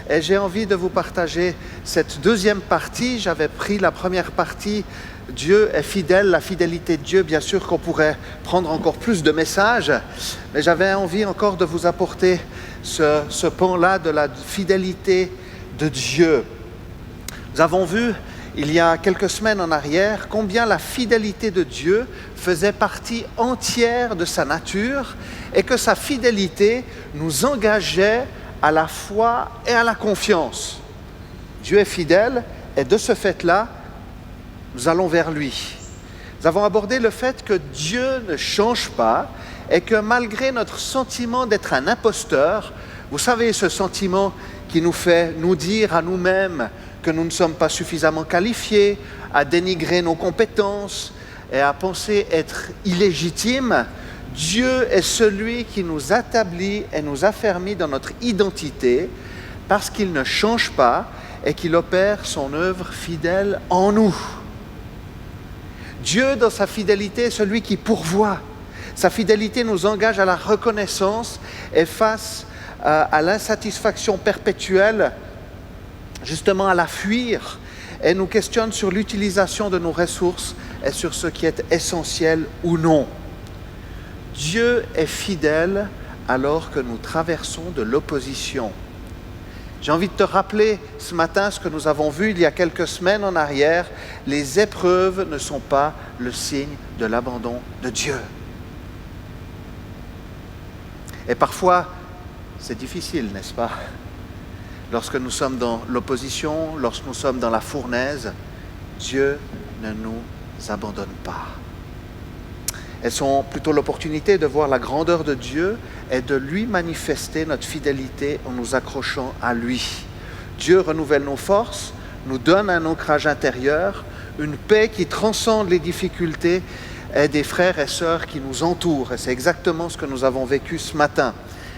et j'ai envie de vous partager cette deuxième partie. J'avais pris la première partie, Dieu est fidèle, la fidélité de Dieu. Bien sûr qu'on pourrait prendre encore plus de messages, mais j'avais envie encore de vous apporter ce pan-là de la fidélité de Dieu. Nous avons vu il y a quelques semaines en arrière combien la fidélité de Dieu faisait partie entière de sa nature et que sa fidélité nous engageait à la foi et à la confiance. Dieu est fidèle et de ce fait-là, nous allons vers lui. Nous avons abordé le fait que Dieu ne change pas et que malgré notre sentiment d'être un imposteur, vous savez ce sentiment qui nous fait nous dire à nous-mêmes que nous ne sommes pas suffisamment qualifiés, à dénigrer nos compétences et à penser être illégitimes, Dieu est celui qui nous établit et nous affermit dans notre identité parce qu'il ne change pas et qu'il opère son œuvre fidèle en nous. Dieu, dans sa fidélité, est celui qui pourvoit. Sa fidélité nous engage à la reconnaissance et face à l'insatisfaction perpétuelle, justement à la fuir, et nous questionne sur l'utilisation de nos ressources et sur ce qui est essentiel ou non. Dieu est fidèle alors que nous traversons de l'opposition. J'ai envie de te rappeler ce matin ce que nous avons vu il y a quelques semaines en arrière. Les épreuves ne sont pas le signe de l'abandon de Dieu. Et parfois, c'est difficile, n'est-ce pas ? Lorsque nous sommes dans l'opposition, lorsque nous sommes dans la fournaise, Dieu ne nous abandonne pas. Elles sont plutôt l'opportunité de voir la grandeur de Dieu et de lui manifester notre fidélité en nous accrochant à lui. Dieu renouvelle nos forces, nous donne un ancrage intérieur, une paix qui transcende les difficultés et des frères et sœurs qui nous entourent. Et c'est exactement ce que nous avons vécu ce matin.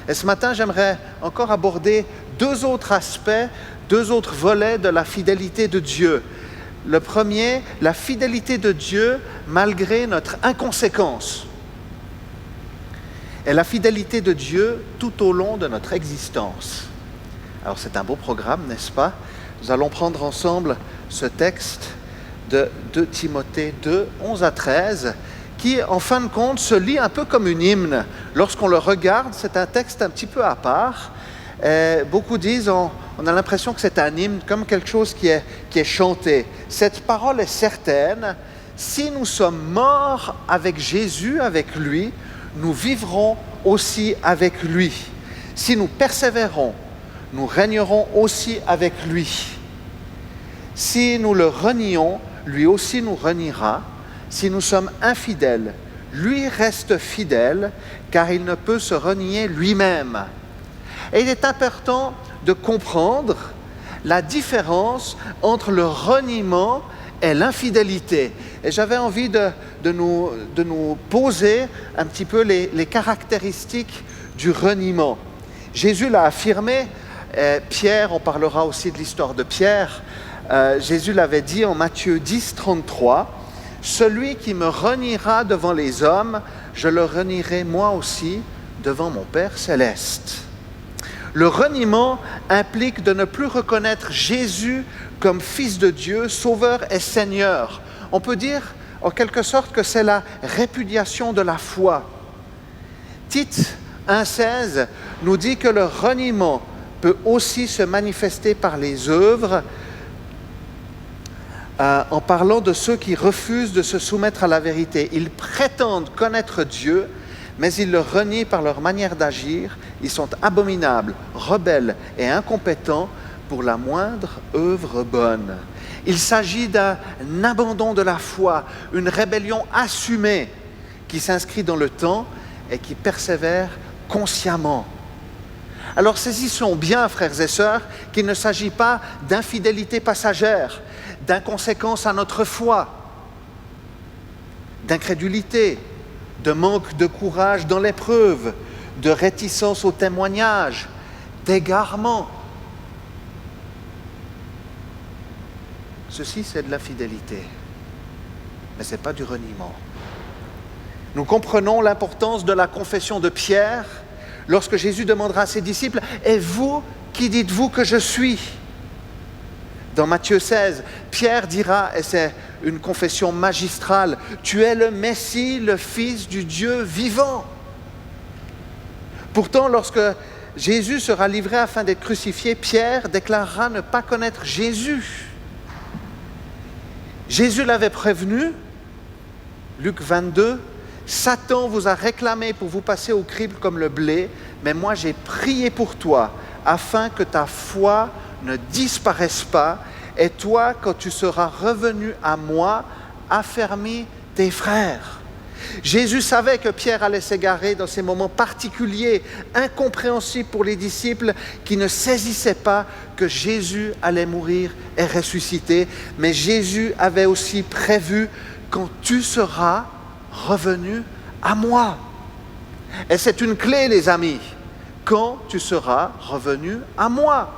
Et ce matin, j'aimerais encore aborder deux autres aspects, deux autres volets de la fidélité de Dieu. Le premier, la fidélité de Dieu malgré notre inconséquence. Et la fidélité de Dieu tout au long de notre existence. Alors c'est un beau programme, n'est-ce pas ? Nous allons prendre ensemble ce texte de 2 Timothée 2, 11 à 13, qui, en fin de compte, se lit un peu comme une hymne. Lorsqu'on le regarde, c'est un texte un petit peu à part. Et beaucoup disent, on a l'impression que c'est un hymne, comme quelque chose qui est chanté. Cette parole est certaine. Si nous sommes morts avec Jésus, avec lui, nous vivrons aussi avec lui. Si nous persévérons, nous régnerons aussi avec lui. Si nous le renions, lui aussi nous reniera. Si nous sommes infidèles, lui reste fidèle, car il ne peut se renier lui-même. Et il est important de comprendre la différence entre le reniement et l'infidélité. Et j'avais envie de nous poser un petit peu les caractéristiques du reniement. Jésus l'a affirmé, Pierre, on parlera aussi de l'histoire de Pierre, Jésus l'avait dit en Matthieu 10, 33, « Celui qui me reniera devant les hommes, je le renierai moi aussi devant mon Père céleste. » Le reniement implique de ne plus reconnaître Jésus comme Fils de Dieu, Sauveur et Seigneur. On peut dire en quelque sorte que c'est la répudiation de la foi. Tite 1,16 nous dit que le reniement peut aussi se manifester par les œuvres, en parlant de ceux qui refusent de se soumettre à la vérité. Ils prétendent connaître Dieu, mais ils le renient par leur manière d'agir. Ils sont abominables, rebelles et incompétents pour la moindre œuvre bonne. Il s'agit d'un abandon de la foi, une rébellion assumée qui s'inscrit dans le temps et qui persévère consciemment. Alors saisissons bien, frères et sœurs, qu'il ne s'agit pas d'infidélité passagère, d'inconséquence à notre foi, d'incrédulité, de manque de courage dans l'épreuve, de réticence au témoignage, d'égarement. Ceci, c'est de l'infidélité, mais ce n'est pas du reniement. Nous comprenons l'importance de la confession de Pierre lorsque Jésus demandera à ses disciples « Et vous, qui dites-vous que je suis ? Dans Matthieu 16, Pierre dira, et c'est une confession magistrale, « Tu es le Messie, le Fils du Dieu vivant ». Pourtant, lorsque Jésus sera livré afin d'être crucifié, Pierre déclarera ne pas connaître Jésus. Jésus l'avait prévenu, Luc 22, « Satan vous a réclamé pour vous passer au crible comme le blé, mais moi j'ai prié pour toi, afin que ta foi ne disparaisse pas, et toi, quand tu seras revenu à moi, affermis tes frères. » Jésus savait que Pierre allait s'égarer dans ces moments particuliers, incompréhensibles pour les disciples qui ne saisissaient pas que Jésus allait mourir et ressusciter. Mais Jésus avait aussi prévu « quand tu seras revenu à moi ». Et c'est une clé, les amis, quand tu seras revenu à moi.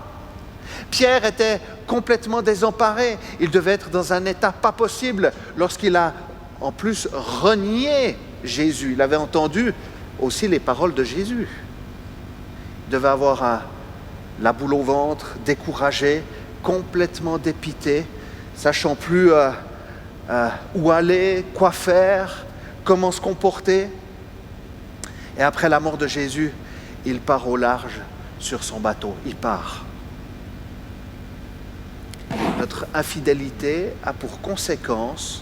Pierre était complètement désemparé, il devait être dans un état pas possible lorsqu'il a en plus renié Jésus. Il avait entendu aussi les paroles de Jésus. Il devait avoir la boule au ventre, découragé, complètement dépité, sachant plus où aller, quoi faire, comment se comporter. Et après la mort de Jésus, il part au large sur son bateau. Il part. Notre infidélité a pour conséquence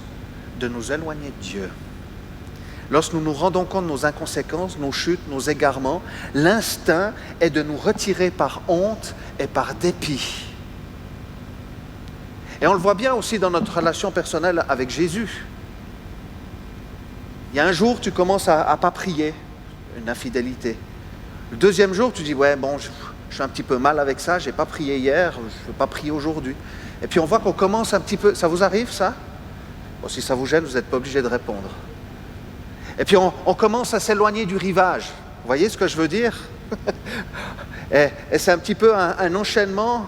de nous éloigner de Dieu. Lorsque nous nous rendons compte de nos inconséquences, nos chutes, nos égarements, l'instinct est de nous retirer par honte et par dépit. Et on le voit bien aussi dans notre relation personnelle avec Jésus. Il y a un jour, tu commences à ne pas prier, une infidélité. Le deuxième jour, tu dis, ouais, bon, je suis un petit peu mal avec ça, je n'ai pas prié hier, je ne vais pas prier aujourd'hui. Et puis on voit qu'on commence un petit peu, ça vous arrive ça ? Bon, si ça vous gêne, vous n'êtes pas obligé de répondre. Et puis on commence à s'éloigner du rivage. Vous voyez ce que je veux dire ? et c'est un petit peu un enchaînement.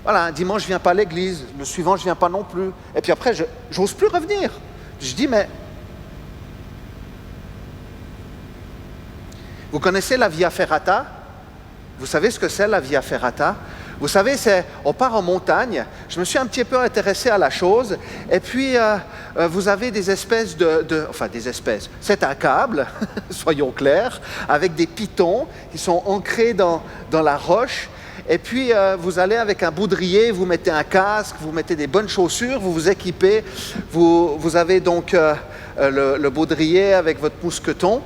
Voilà, un dimanche, je ne viens pas à l'église. Le suivant, je ne viens pas non plus. Et puis après, je n'ose plus revenir. Je dis, mais... Vous connaissez la Via Ferrata ? Vous savez ce que c'est la Via Ferrata ? Vous savez, on part en montagne, je me suis un petit peu intéressé à la chose, et puis vous avez des espèces c'est un câble, soyons clairs, avec des pitons qui sont ancrés dans la roche, et puis vous allez avec un baudrier, vous mettez un casque, vous mettez des bonnes chaussures, vous vous équipez, vous avez donc le baudrier avec votre mousqueton,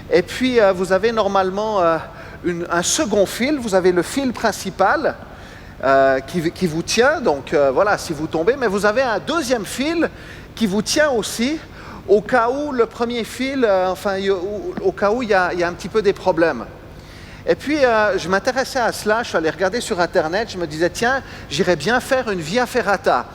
et puis vous avez normalement... un second fil, vous avez le fil principal qui vous tient, donc voilà, si vous tombez, mais vous avez un deuxième fil qui vous tient aussi, au cas où le premier fil, au cas où il y a un petit peu des problèmes. Et puis, je m'intéressais à cela, je suis allé regarder sur Internet, je me disais, tiens, j'irais bien faire une Via Ferrata.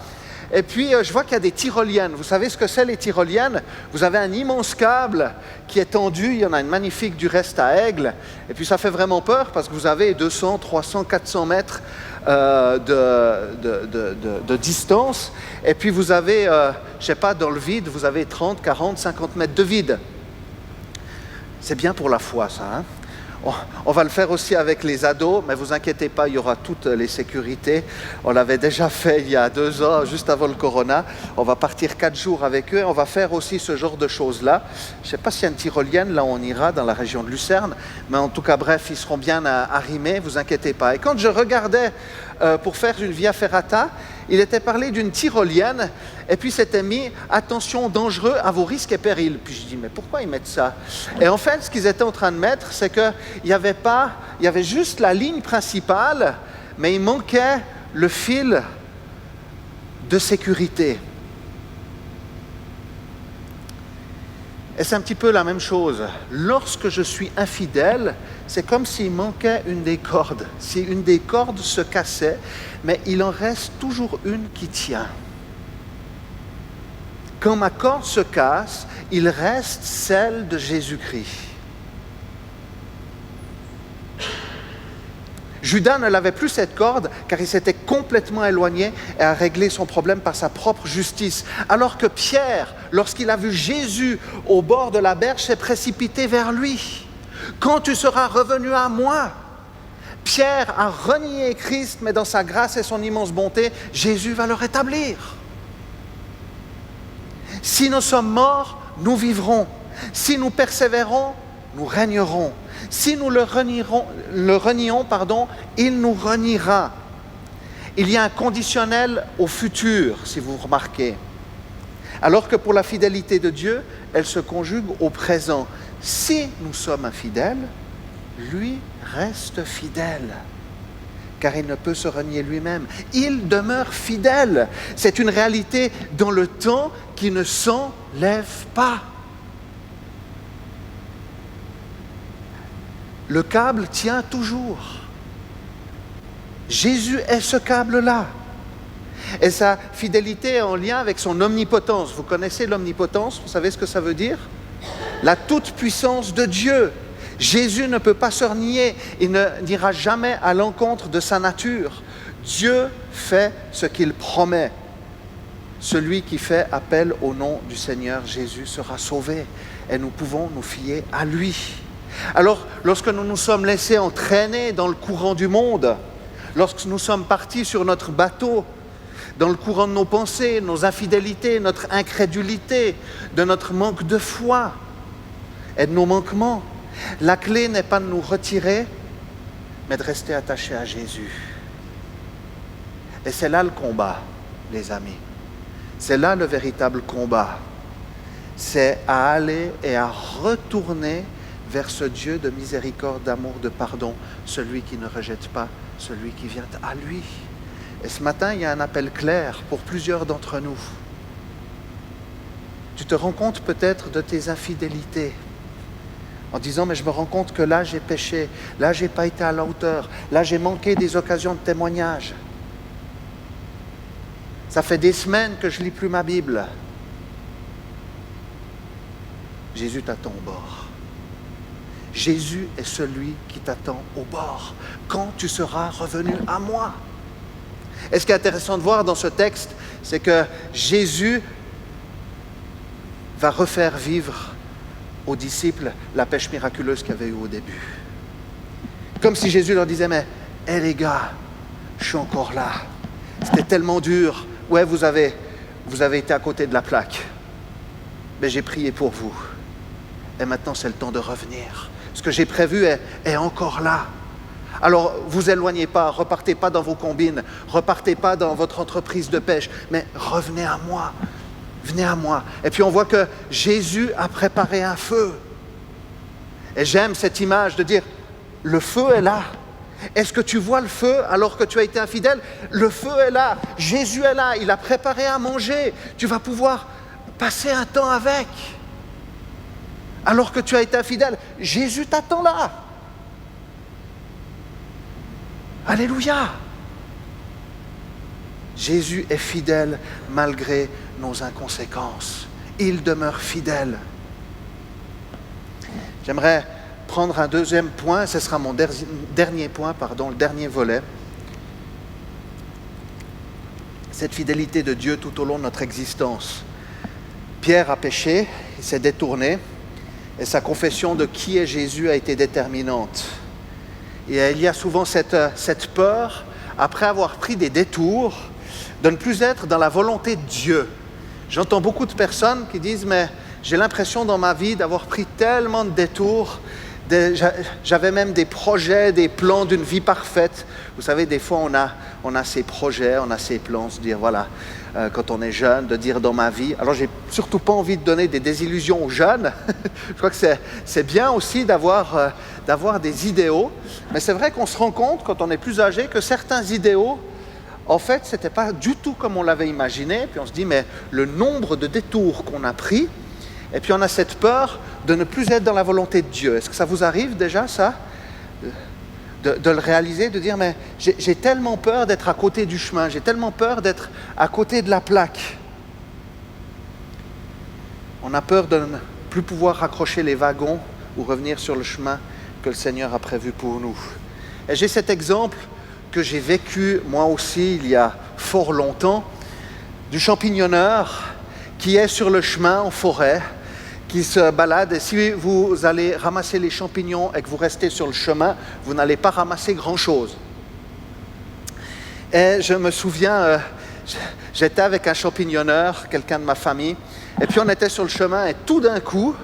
Et puis, je vois qu'il y a des tyroliennes. Vous savez ce que c'est, les tyroliennes ? Vous avez un immense câble qui est tendu. Il y en a une magnifique du reste à Aigle. Et puis, ça fait vraiment peur parce que vous avez 200, 300, 400 mètres de distance. Et puis, vous avez, je ne sais pas, dans le vide, vous avez 30, 40, 50 mètres de vide. C'est bien pour la foi, ça, hein ? On va le faire aussi avec les ados, mais vous inquiétez pas, il y aura toutes les sécurités. On l'avait déjà fait il y a 2 ans, juste avant le corona. On va partir 4 jours avec eux. On va faire aussi ce genre de choses-là. Je ne sais pas s'il y a une tyrolienne, là on ira dans la région de Lucerne. Mais en tout cas, bref, ils seront bien arrimés, vous inquiétez pas. Et quand je regardais pour faire une Via Ferrata, il était parlé d'une tyrolienne, et puis c'était mis « Attention dangereux à vos risques et périls ». Puis je dis « Mais pourquoi ils mettent ça ?» Et en fait, ce qu'ils étaient en train de mettre, c'est qu'il y avait juste la ligne principale, mais il manquait le fil de sécurité. Et c'est un petit peu la même chose. Lorsque je suis infidèle, c'est comme s'il manquait une des cordes. Si une des cordes se cassait, mais il en reste toujours une qui tient. Quand ma corde se casse, il reste celle de Jésus-Christ. Judas ne l'avait plus cette corde car il s'était complètement éloigné et a réglé son problème par sa propre justice. Alors que Pierre, lorsqu'il a vu Jésus au bord de la berge, s'est précipité vers lui. « Quand tu seras revenu à moi ?» Pierre a renié Christ, mais dans sa grâce et son immense bonté, Jésus va le rétablir. Si nous sommes morts, nous vivrons. Si nous persévérons, nous régnerons. Si nous le renions, il nous reniera. Il y a un conditionnel au futur, si vous remarquez. Alors que pour la fidélité de Dieu, elle se conjugue au présent. Si nous sommes infidèles, lui reste fidèle, car il ne peut se renier lui-même. Il demeure fidèle. C'est une réalité dans le temps qui ne s'enlève pas. Le câble tient toujours. Jésus est ce câble-là. Et sa fidélité est en lien avec son omnipotence. Vous connaissez l'omnipotence? Vous savez ce que ça veut dire? La toute-puissance de Dieu. Jésus ne peut pas se renier. Il n'ira jamais à l'encontre de sa nature. Dieu fait ce qu'il promet. Celui qui fait appel au nom du Seigneur Jésus sera sauvé. Et nous pouvons nous fier à lui. Alors, lorsque nous nous sommes laissés entraîner dans le courant du monde, lorsque nous sommes partis sur notre bateau, dans le courant de nos pensées, nos infidélités, notre incrédulité, de notre manque de foi et de nos manquements, la clé n'est pas de nous retirer, mais de rester attachés à Jésus. Et c'est là le combat, les amis. C'est là le véritable combat. C'est à aller et à retourner vers ce Dieu de miséricorde, d'amour, de pardon, celui qui ne rejette pas, celui qui vient à lui. Et ce matin, il y a un appel clair pour plusieurs d'entre nous. Tu te rends compte peut-être de tes infidélités, en disant, mais je me rends compte que là j'ai péché, là j'ai pas été à la hauteur, là j'ai manqué des occasions de témoignage. Ça fait des semaines que je lis plus ma Bible. Jésus t'attend au bord. Jésus est celui qui t'attend au bord. Quand tu seras revenu à moi. Et ce qui est intéressant de voir dans ce texte, c'est que Jésus va refaire vivre aux disciples la pêche miraculeuse qu'il y avait eu au début. Comme si Jésus leur disait, mais hé les gars, je suis encore là. C'était tellement dur. Ouais, vous avez été à côté de la plaque. Mais j'ai prié pour vous. Et maintenant, c'est le temps de revenir. Ce que j'ai prévu est encore là. Alors, vous éloignez pas, repartez pas dans vos combines, repartez pas dans votre entreprise de pêche, mais revenez à moi. Venez à moi. Et puis on voit que Jésus a préparé un feu. Et j'aime cette image de dire, le feu est là. Est-ce que tu vois le feu alors que tu as été infidèle? Le feu est là. Jésus est là. Il a préparé à manger. Tu vas pouvoir passer un temps avec. Alors que tu as été infidèle, Jésus t'attend là. Alléluia. Jésus est fidèle malgré nos inconséquences. Il demeure fidèle. J'aimerais prendre un deuxième point, ce sera mon dernier point, le dernier volet. Cette fidélité de Dieu tout au long de notre existence. Pierre a péché, il s'est détourné, et sa confession de qui est Jésus a été déterminante. Et il y a souvent cette peur, après avoir pris des détours, de ne plus être dans la volonté de Dieu. J'entends beaucoup de personnes qui disent, mais j'ai l'impression dans ma vie d'avoir pris tellement de détours, j'avais même des projets, des plans d'une vie parfaite. Vous savez, des fois on a ces projets, on a ces plans, se dire voilà, quand on est jeune, de dire dans ma vie. Alors j'ai surtout pas envie de donner des désillusions aux jeunes. Je crois que c'est bien aussi d'avoir des idéaux. Mais c'est vrai qu'on se rend compte quand on est plus âgé que certains idéaux, en fait, ce n'était pas du tout comme on l'avait imaginé. Puis on se dit, mais le nombre de détours qu'on a pris, et puis on a cette peur de ne plus être dans la volonté de Dieu. Est-ce que ça vous arrive déjà, ça? De le réaliser, de dire, mais j'ai tellement peur d'être à côté du chemin, j'ai tellement peur d'être à côté de la plaque. On a peur de ne plus pouvoir raccrocher les wagons ou revenir sur le chemin que le Seigneur a prévu pour nous. Et j'ai cet exemple que j'ai vécu moi aussi il y a fort longtemps, du champignonneur qui est sur le chemin en forêt, qui se balade. Et si vous allez ramasser les champignons et que vous restez sur le chemin, vous n'allez pas ramasser grand-chose. Et je me souviens, j'étais avec un champignonneur, quelqu'un de ma famille, et puis on était sur le chemin et tout d'un coup,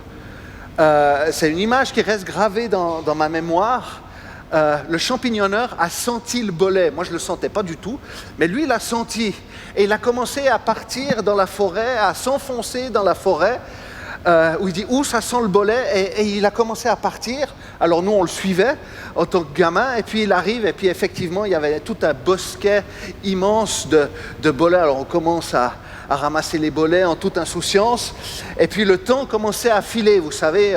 c'est une image qui reste gravée dans ma mémoire, le champignonneur a senti le bolet. Moi je ne le sentais pas du tout, mais lui il l'a senti. Et il a commencé à partir dans la forêt, à s'enfoncer dans la forêt, où il dit « Ouh, ça sent le bolet » et il a commencé à partir. Alors nous, on le suivait en tant que gamin, et puis il arrive, et puis effectivement, il y avait tout un bosquet immense de bolets. Alors on commence à ramasser les bolets en toute insouciance, et puis le temps commençait à filer. Vous savez,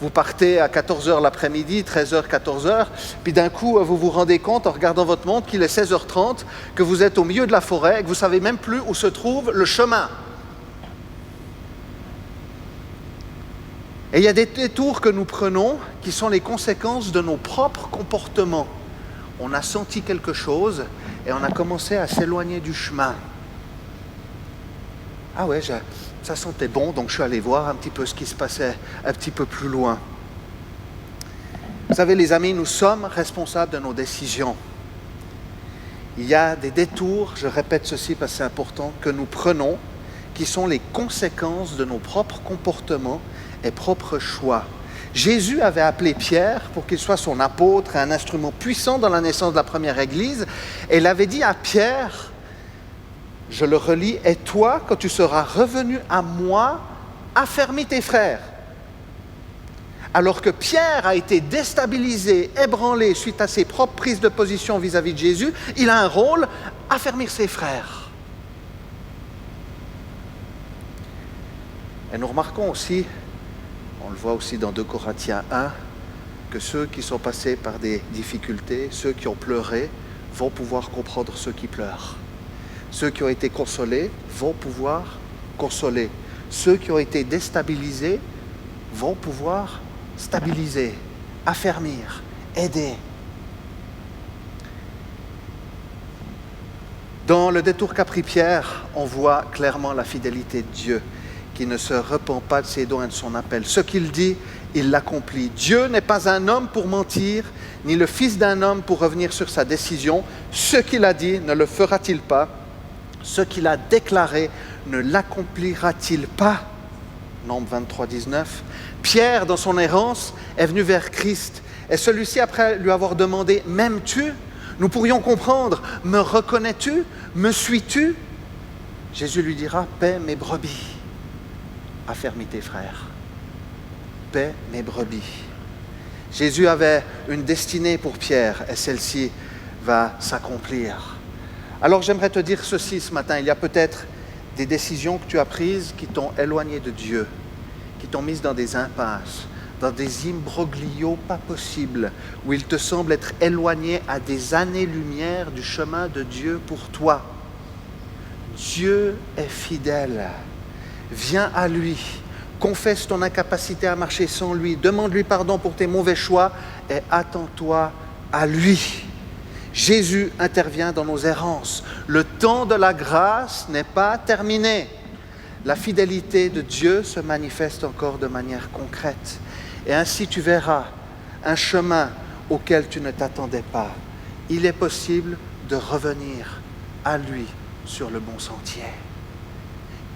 vous partez à 14h l'après-midi, 13h, 14h, puis d'un coup, vous vous rendez compte, en regardant votre montre, qu'il est 16h30, que vous êtes au milieu de la forêt, et que vous ne savez même plus où se trouve le chemin. Et il y a des détours que nous prenons qui sont les conséquences de nos propres comportements. On a senti quelque chose et on a commencé à s'éloigner du chemin. Ah ouais, ça sentait bon, donc je suis allé voir un petit peu ce qui se passait un petit peu plus loin. Vous savez, les amis, nous sommes responsables de nos décisions. Il y a des détours, je répète ceci parce que c'est important, que nous prenons, qui sont les conséquences de nos propres comportements et propres choix. Jésus avait appelé Pierre pour qu'il soit son apôtre et un instrument puissant dans la naissance de la première Église. Et il avait dit à Pierre, je le relis, « Et toi, quand tu seras revenu à moi, affermis tes frères. » Alors que Pierre a été déstabilisé, ébranlé suite à ses propres prises de position vis-à-vis de Jésus, il a un rôle, affermir ses frères. Et nous remarquons aussi, on le voit aussi dans 2 Corinthiens 1, que ceux qui sont passés par des difficultés, ceux qui ont pleuré, vont pouvoir comprendre ceux qui pleurent. Ceux qui ont été consolés vont pouvoir consoler. Ceux qui ont été déstabilisés vont pouvoir stabiliser, affermir, aider. Dans le détour qu'a pris Pierre, on voit clairement la fidélité de Dieu, qui ne se repent pas de ses dons et de son appel. Ce qu'il dit, il l'accomplit. Dieu n'est pas un homme pour mentir, ni le fils d'un homme pour revenir sur sa décision. Ce qu'il a dit, ne le fera-t-il pas? Ce qu'il a déclaré, ne l'accomplira-t-il pas? Nombre 23, 19. Pierre, dans son errance, est venu vers Christ. Et celui-ci, après lui avoir demandé « M'aimes-tu » nous pourrions comprendre « Me reconnais-tu? Me suis-tu » Jésus lui dira « Paie mes brebis. » Affermis tes frères. Paie mes brebis. Jésus avait une destinée pour Pierre et celle-ci va s'accomplir. Alors j'aimerais te dire ceci ce matin. Il y a peut-être des décisions que tu as prises qui t'ont éloigné de Dieu, qui t'ont mis dans des impasses, dans des imbroglios pas possibles, où il te semble être éloigné à des années-lumière du chemin de Dieu pour toi. Dieu est fidèle. Viens à lui, confesse ton incapacité à marcher sans lui, demande-lui pardon pour tes mauvais choix et attends-toi à lui. Jésus intervient dans nos errances. Le temps de la grâce n'est pas terminé. La fidélité de Dieu se manifeste encore de manière concrète. Et ainsi tu verras un chemin auquel tu ne t'attendais pas. Il est possible de revenir à lui sur le bon sentier.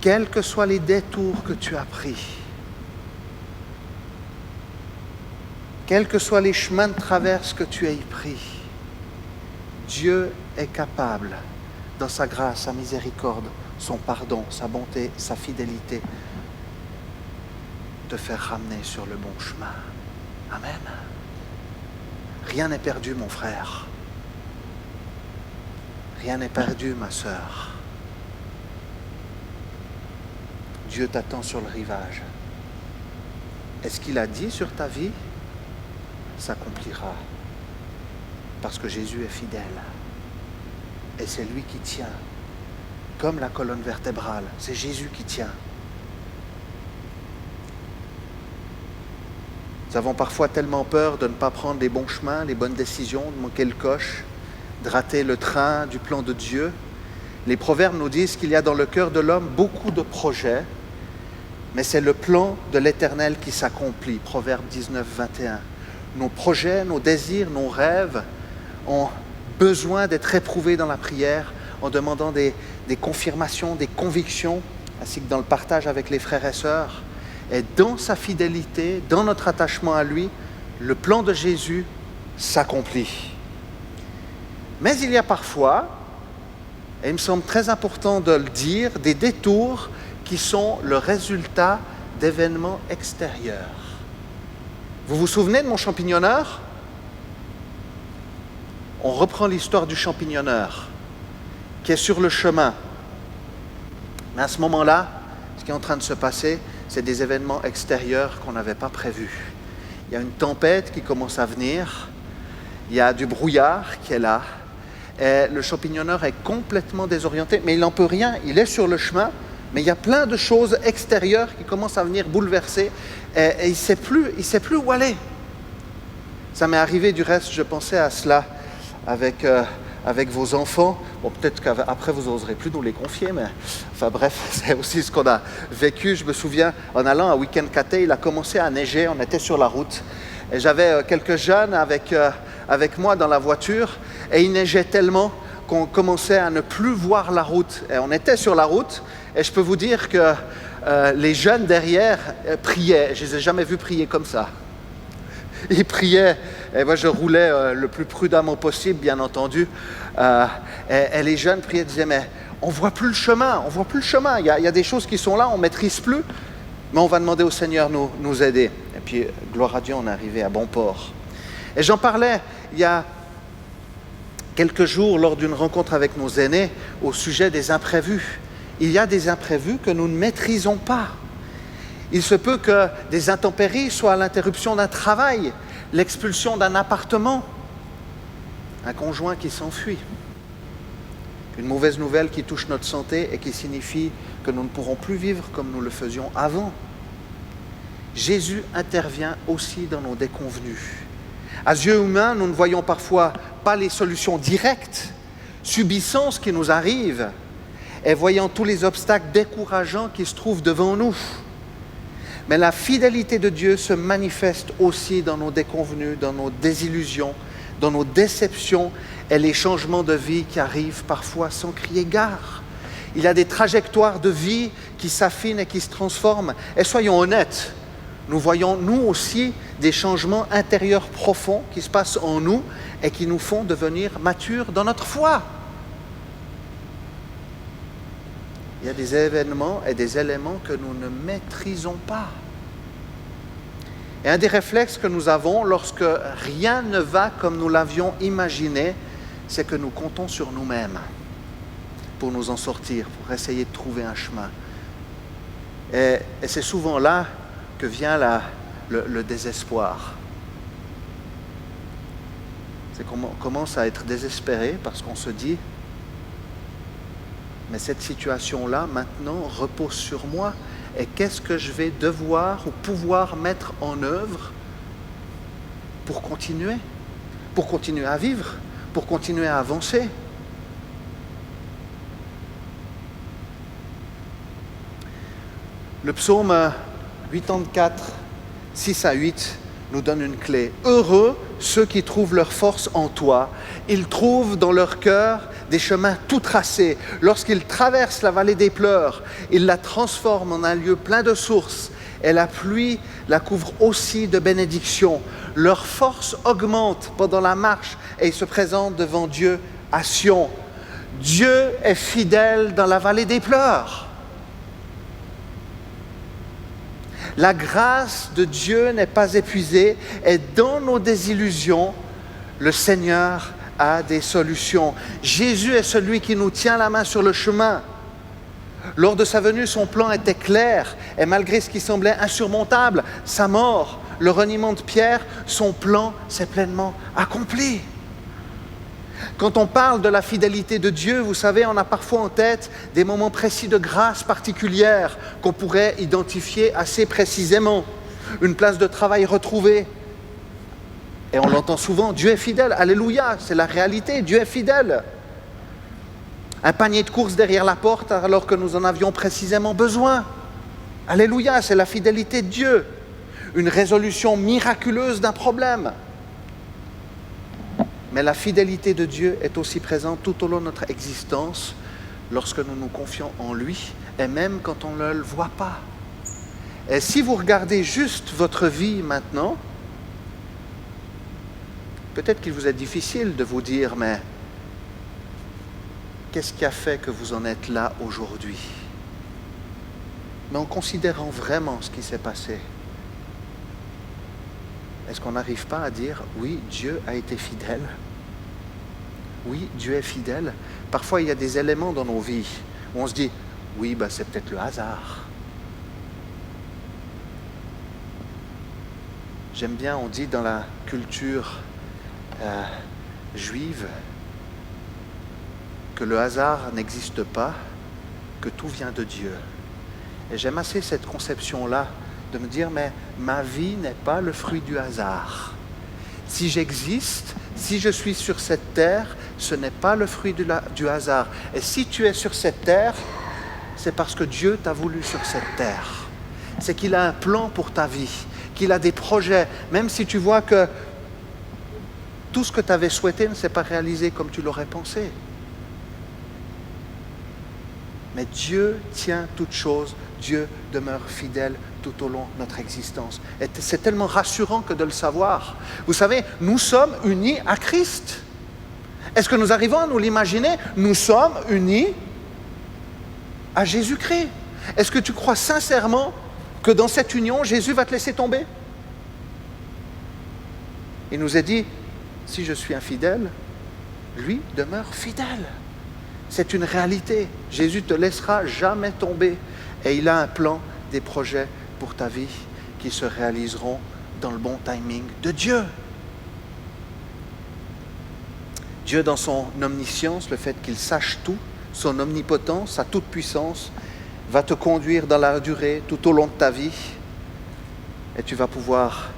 Quels que soient les détours que tu as pris, quels que soient les chemins de traverse que tu aies pris, Dieu est capable, dans sa grâce, sa miséricorde, son pardon, sa bonté, sa fidélité, de te faire ramener sur le bon chemin. Amen. Rien n'est perdu, mon frère. Rien n'est perdu, ma sœur. Dieu t'attend sur le rivage. Et ce qu'il a dit sur ta vie s'accomplira. Parce que Jésus est fidèle. Et c'est lui qui tient. Comme la colonne vertébrale, c'est Jésus qui tient. Nous avons parfois tellement peur de ne pas prendre les bons chemins, les bonnes décisions, de manquer le coche, de rater le train du plan de Dieu. Les proverbes nous disent qu'il y a dans le cœur de l'homme beaucoup de projets, mais c'est le plan de l'Éternel qui s'accomplit. Proverbe 19, 21. Nos projets, nos désirs, nos rêves ont besoin d'être éprouvés dans la prière en demandant des confirmations, des convictions, ainsi que dans le partage avec les frères et sœurs. Et dans sa fidélité, dans notre attachement à lui, le plan de Jésus s'accomplit. Mais il y a parfois, et il me semble très important de le dire, des détours qui sont le résultat d'événements extérieurs. Vous vous souvenez de mon champignonneur ? On reprend l'histoire du champignonneur qui est sur le chemin. Mais à ce moment-là, ce qui est en train de se passer, c'est des événements extérieurs qu'on n'avait pas prévus. Il y a une tempête qui commence à venir, il y a du brouillard qui est là, et le champignonneur est complètement désorienté, mais il n'en peut rien, il est sur le chemin, mais il y a plein de choses extérieures qui commencent à venir bouleverser, et il ne sait plus où aller. Ça m'est arrivé du reste, je pensais à cela avec vos enfants. Bon, peut-être qu'après vous n'oserez plus nous les confier, mais enfin bref, c'est aussi ce qu'on a vécu. Je me souviens, en allant à Week-end Caté, il a commencé à neiger, on était sur la route. Et j'avais quelques jeunes avec moi dans la voiture, et il neigeait tellement qu'on commençait à ne plus voir la route. Et on était sur la route, et je peux vous dire que les jeunes derrière priaient. Je ne les ai jamais vus prier comme ça. Ils priaient, et moi je roulais le plus prudemment possible, bien entendu. Et les jeunes priaient, disaient, mais on ne voit plus le chemin, il y a des choses qui sont là, on ne maîtrise plus, mais on va demander au Seigneur nous aider. Et puis, gloire à Dieu, on est arrivé à bon port. Et j'en parlais il y a quelques jours lors d'une rencontre avec nos aînés au sujet des imprévus. Il y a des imprévus que nous ne maîtrisons pas. Il se peut que des intempéries soient l'interruption d'un travail, l'expulsion d'un appartement, un conjoint qui s'enfuit, une mauvaise nouvelle qui touche notre santé et qui signifie que nous ne pourrons plus vivre comme nous le faisions avant. Jésus intervient aussi dans nos déconvenues. À yeux humains, nous ne voyons parfois pas les solutions directes, subissant ce qui nous arrive et voyant tous les obstacles décourageants qui se trouvent devant nous. Mais la fidélité de Dieu se manifeste aussi dans nos déconvenues, dans nos désillusions, dans nos déceptions et les changements de vie qui arrivent parfois sans crier gare. Il y a des trajectoires de vie qui s'affinent et qui se transforment. Et soyons honnêtes, nous voyons nous aussi des changements intérieurs profonds qui se passent en nous et qui nous font devenir matures dans notre foi. Il y a des événements et des éléments que nous ne maîtrisons pas. Et un des réflexes que nous avons lorsque rien ne va comme nous l'avions imaginé, c'est que nous comptons sur nous-mêmes pour nous en sortir, pour essayer de trouver un chemin. Et c'est souvent là que vient le désespoir. C'est qu'on commence à être désespéré parce qu'on se dit mais cette situation-là, maintenant, repose sur moi. Et qu'est-ce que je vais devoir ou pouvoir mettre en œuvre pour continuer à vivre, pour continuer à avancer? Le psaume 84, 6 à 8 nous donne une clé. Heureux ceux qui trouvent leur force en toi. Ils trouvent dans leur cœur des chemins tout tracés. Lorsqu'ils traversent la vallée des pleurs, ils la transforment en un lieu plein de sources. Et la pluie la couvre aussi de bénédictions. Leur force augmente pendant la marche et ils se présentent devant Dieu à Sion. Dieu est fidèle dans la vallée des pleurs. La grâce de Dieu n'est pas épuisée et dans nos désillusions, le Seigneur a des solutions. Jésus est celui qui nous tient la main sur le chemin. Lors de sa venue, son plan était clair et malgré ce qui semblait insurmontable, sa mort, le reniement de Pierre, son plan s'est pleinement accompli. Quand on parle de la fidélité de Dieu, vous savez, on a parfois en tête des moments précis de grâce particulière qu'on pourrait identifier assez précisément. Une place de travail retrouvée. Et on l'entend souvent, Dieu est fidèle, alléluia, c'est la réalité, Dieu est fidèle. Un panier de courses derrière la porte alors que nous en avions précisément besoin. Alléluia, c'est la fidélité de Dieu. Une résolution miraculeuse d'un problème. Mais la fidélité de Dieu est aussi présente tout au long de notre existence lorsque nous nous confions en lui et même quand on ne le voit pas. Et si vous regardez juste votre vie maintenant, peut-être qu'il vous est difficile de vous dire, mais qu'est-ce qui a fait que vous en êtes là aujourd'hui? Mais en considérant vraiment ce qui s'est passé, est-ce qu'on n'arrive pas à dire, oui, Dieu a été fidèle? Oui, Dieu est fidèle. Parfois, il y a des éléments dans nos vies où on se dit, oui, c'est peut-être le hasard. J'aime bien, on dit dans la culture juive que le hasard n'existe pas, que tout vient de Dieu. Et j'aime assez cette conception-là, de me dire, mais ma vie n'est pas le fruit du hasard. Si j'existe, si je suis sur cette terre, ce n'est pas le fruit du hasard. Et si tu es sur cette terre, c'est parce que Dieu t'a voulu sur cette terre. C'est qu'il a un plan pour ta vie, qu'il a des projets, même si tu vois que tout ce que tu avais souhaité ne s'est pas réalisé comme tu l'aurais pensé. Mais Dieu tient toutes choses, Dieu demeure fidèle tout au long de notre existence. Et c'est tellement rassurant que de le savoir. Vous savez, nous sommes unis à Christ. Est-ce que nous arrivons à nous l'imaginer? Nous sommes unis à Jésus-Christ. Est-ce que tu crois sincèrement que dans cette union, Jésus va te laisser tomber? Il nous a dit, si je suis infidèle, lui demeure fidèle. C'est une réalité. Jésus ne te laissera jamais tomber. Et il a un plan, des projets pour ta vie qui se réaliseront dans le bon timing de Dieu. Dieu, dans son omniscience, le fait qu'il sache tout, son omnipotence, sa toute-puissance, va te conduire dans la durée, tout au long de ta vie. Et tu vas pouvoir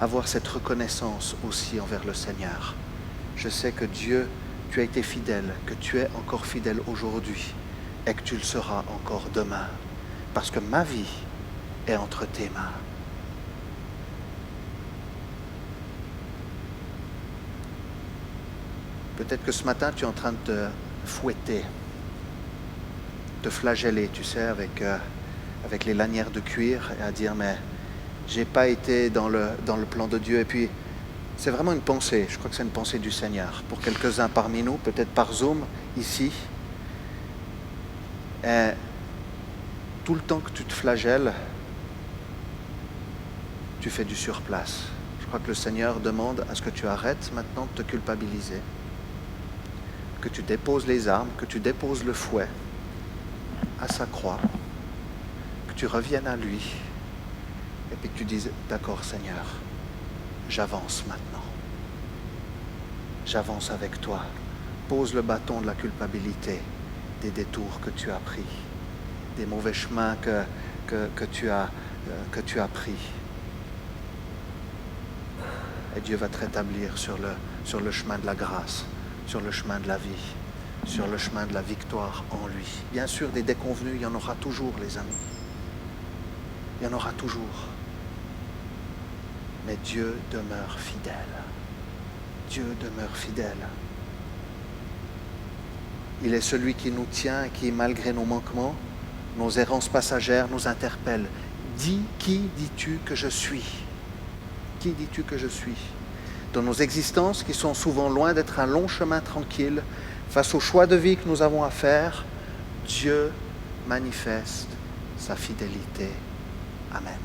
avoir cette reconnaissance aussi envers le Seigneur. Je sais que Dieu, tu as été fidèle, que tu es encore fidèle aujourd'hui et que tu le seras encore demain. Parce que ma vie est entre tes mains. Peut-être que ce matin, tu es en train de te fouetter, te flageller, tu sais, avec les lanières de cuir et à dire, mais j'ai pas été dans le plan de Dieu. Et puis, c'est vraiment une pensée, je crois que c'est une pensée du Seigneur. Pour quelques-uns parmi nous, peut-être par Zoom, ici, et tout le temps que tu te flagelles, tu fais du surplace. Je crois que le Seigneur demande à ce que tu arrêtes maintenant de te culpabiliser, que tu déposes les armes, que tu déposes le fouet à sa croix, que tu reviennes à lui, et puis que tu dises, d'accord Seigneur, j'avance maintenant. J'avance avec toi. Pose le bâton de la culpabilité, des détours que tu as pris, des mauvais chemins que tu as pris. Et Dieu va te rétablir sur le chemin de la grâce, sur le chemin de la vie, sur le chemin de la victoire en lui. Bien sûr, des déconvenus, il y en aura toujours, les amis. Il y en aura toujours. Mais Dieu demeure fidèle. Dieu demeure fidèle. Il est celui qui nous tient et qui, malgré nos manquements, nos errances passagères, nous interpelle. Dis, qui dis-tu que je suis? Qui dis-tu que je suis? Dans nos existences qui sont souvent loin d'être un long chemin tranquille, face au choix de vie que nous avons à faire, Dieu manifeste sa fidélité. Amen.